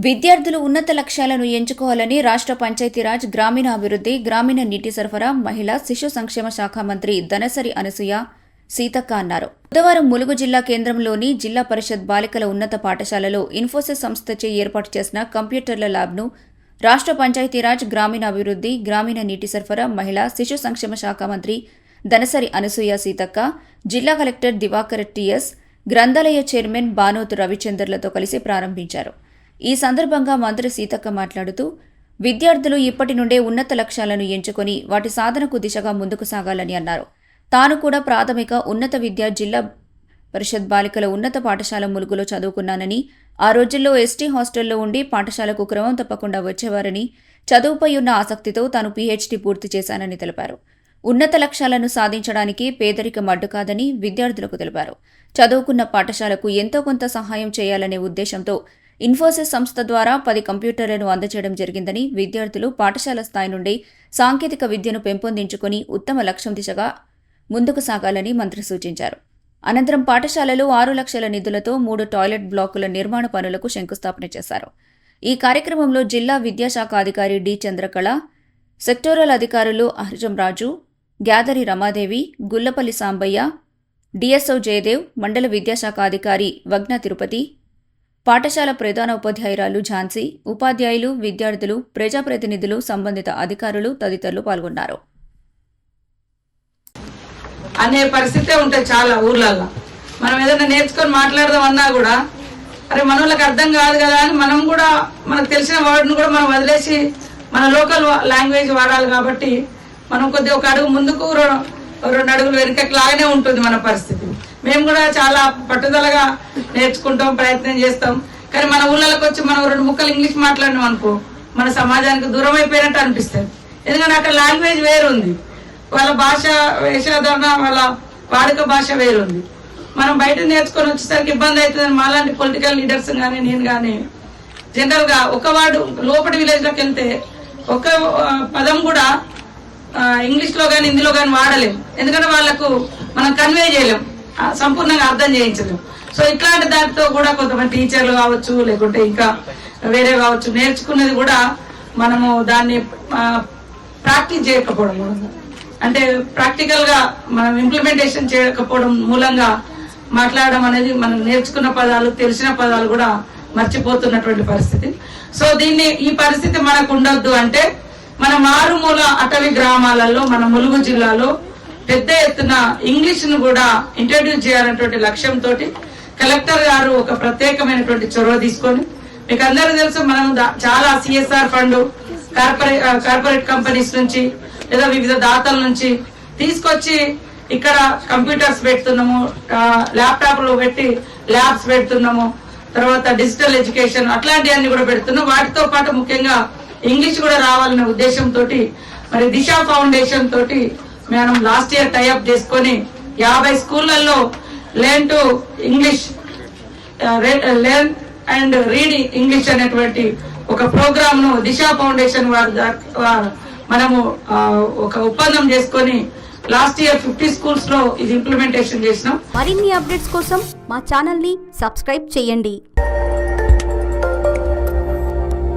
విద్యార్థులు ఉన్నత లక్ష్యాలను ఎంచుకోవాలని రాష్ట్ర పంచాయతీరాజ్ గ్రామీణాభివృద్ధి గ్రామీణ నీటి సరఫరా మహిళా శిశు సంక్షేమ శాఖ మంత్రి దనసరి అనసూయ సీతక్క అన్నారు. బుధవారం ములుగు జిల్లా కేంద్రంలోని జిల్లా పరిషత్ బాలికల ఉన్నత పాఠశాలలో ఇన్ఫోసిస్ సంస్థచే ఏర్పాటు చేసిన కంప్యూటర్ల ల్యాబ్ను రాష్ట్ర పంచాయతీరాజ్ గ్రామీణాభివృద్ధి గ్రామీణ నీటి సరఫరా మహిళా శిశు సంక్షేమ శాఖ మంత్రి దనసరి అనసూయ సీతక్క, జిల్లా కలెక్టర్ దివాకర్ టీఎస్, గ్రంథాలయ చైర్మన్ బానోతు రవిచందర్లతో కలిసి ప్రారంభించారు. ఈ సందర్భంగా మంత్రి సీతక్క మాట్లాడుతూ, విద్యార్థులు ఇప్పటి నుండే ఉన్నత లక్ష్యాలను ఎంచుకొని వాటి సాధనకు దిశగా ముందుకు సాగాలని అన్నారు. తాను కూడా ప్రాథమిక ఉన్నత విద్య జిల్లా పరిషత్ బాలికల ఉన్నత పాఠశాల ములుగులో చదువుకున్నానని, ఆ రోజుల్లో ఎస్టీ హాస్టల్లో ఉండి పాఠశాలకు క్రమం తప్పకుండా వచ్చేవారని, చదువుపై ఉన్న ఆసక్తితో తాను పీహెచ్డీ పూర్తి చేశానని తెలిపారు. ఉన్నత లక్ష్యాలను సాధించడానికి పేదరికం అడ్డు కాదని విద్యార్థులకు తెలిపారు. చదువుకున్న పాఠశాలకు ఎంతో కొంత సహాయం చేయాలనే ఉద్దేశంతో ఇన్ఫోసిస్ సంస్థ ద్వారా 10 కంప్యూటర్లను అందజేయడం జరిగిందని, విద్యార్థులు పాఠశాల స్థాయి నుండి సాంకేతిక విద్యను పెంపొందించుకుని ఉత్తమ లక్ష్యం దిశగా ముందుకు సాగాలని మంత్రి సూచించారు. అనంతరం పాఠశాలలో 6 లక్షల నిధులతో 3 టాయిలెట్ బ్లాకుల నిర్మాణ పనులకు శంకుస్థాపన చేశారు. ఈ కార్యక్రమంలో జిల్లా విద్యాశాఖ అధికారి డి చంద్రకళ, సెక్టోరల్ అధికారులు అహర్జం రాజు, గ్యాదరి రమాదేవి, గుల్లపల్లి సాంబయ్య, డిఎస్ఓ జయదేవ్, మండల విద్యాశాఖ అధికారి వగ్న తిరుపతి, పాఠశాల ప్రధాన ఉపాధ్యాయురాలు ఝాన్సీ, ఉపాధ్యాయులు, విద్యార్థులు, ప్రజాప్రతినిధులు, సంబంధిత అధికారులు తదితరులు పాల్గొన్నారు. అనే పరిస్థితే ఉంటాయి చాలా ఊర్లలో. మనం ఏదైనా నేర్చుకొని మాట్లాడదామన్నా కూడా అరే మన వాళ్ళకి అర్థం కాదు కదా అని మనం కూడా మనకు తెలిసిన వర్డ్ను కూడా మనం వదిలేసి మన లోకల్ లాంగ్వేజ్ వాడాలి. కాబట్టి మనం కొద్దిగా ఒక అడుగు ముందుకు 2 అడుగులు వెనుకకి లాగానే ఉంటుంది మన పరిస్థితి. మేము కూడా చాలా పట్టుదలగా నేర్చుకుంటాం, ప్రయత్నం చేస్తాం. కానీ మన ఊళ్ళకి వచ్చి మనం 2 ముక్కలు ఇంగ్లీష్ మాట్లాడినాం అనుకో మన సమాజానికి దూరం అయిపోయినట్టు అనిపిస్తుంది. ఎందుకంటే అక్కడ లాంగ్వేజ్ వేరుంది, వాళ్ళ భాష వేషధారణ, వాళ్ళ వాడుక భాష వేరుంది. మనం బయట నేర్చుకొని వచ్చేసరికి ఇబ్బంది అవుతుందని మాలాంటి పొలిటికల్ లీడర్స్ కానీ నేను కానీ జనరల్ గా ఒక వాడు లోపలి విలేజ్ లోకి వెళ్తే ఒక పదం కూడా ఇంగ్లీష్ లో కానీ హిందీలో కానీ వాడలేం. ఎందుకంటే వాళ్ళకు మనం కన్వే చేయలేం, సంపూర్ణంగా అర్థం చేయించలేం. సో ఇట్లాంటి దాంట్లో కూడా కొంతమంది టీచర్లు కావచ్చు, లేకుంటే ఇంకా వేరే కావచ్చు, నేర్చుకున్నది కూడా మనము దాన్ని ప్రాక్టీస్ చేయకపోవడం, అంటే ప్రాక్టికల్ గా మనం ఇంప్లిమెంటేషన్ చేయకపోవడం మూలంగా మాట్లాడడం అనేది మనం నేర్చుకున్న పదాలు, తెలిసిన పదాలు కూడా మర్చిపోతున్నటువంటి పరిస్థితి. సో ఈ పరిస్థితి మనకు ఉండొద్దు అంటే మన మారుమూల అటవీ గ్రామాలలో మన ములుగు జిల్లాలో పెద్ద ఎత్తున ఇంగ్లీష్ ను కూడా ఇంట్రడ్యూస్ చేయాలనేటువంటి లక్ష్యంతో కలెక్టర్ గారు ఒక ప్రత్యేకమైనటువంటి చొరవ తీసుకొని, మీకు అందరూ తెలుసు మనం చాలా సిఎస్ఆర్ ఫండ్ కార్పొరేట్ కంపెనీస్ నుంచి లేదా వివిధ దాతల నుంచి తీసుకొచ్చి ఇక్కడ కంప్యూటర్స్ పెడుతున్నాము, ల్యాప్టాప్లు పెట్టి ల్యాబ్స్ పెడుతున్నాము, తర్వాత డిజిటల్ ఎడ్యుకేషన్ అట్లాంటివన్నీ కూడా పెడుతున్నాం. వాటితో పాటు ముఖ్యంగా ఇంగ్లీష్ కూడా రావాలనే ఉద్దేశంతో మరి దిశ ఫౌండేషన్ తోటి మనం లాస్ట్ ఇయర్ టైఅప్ చేసుకొని 50 స్కూళ్లలో learn to English, learn and read English అనేటువంటి ఒక ప్రోగ్రామ్ ను దిశ ఫౌండేషన్ మనము ఒక ఒప్పందం చేసుకొని లాస్ట్ ఇయర్ 50 స్కూల్స్ లో ఇది ఇంప్లిమెంటేషన్ చేసినాం. మరిన్ని అప్డేట్స్ కోసం మా ఛానల్ ని సబ్స్క్రైబ్ చేయండి.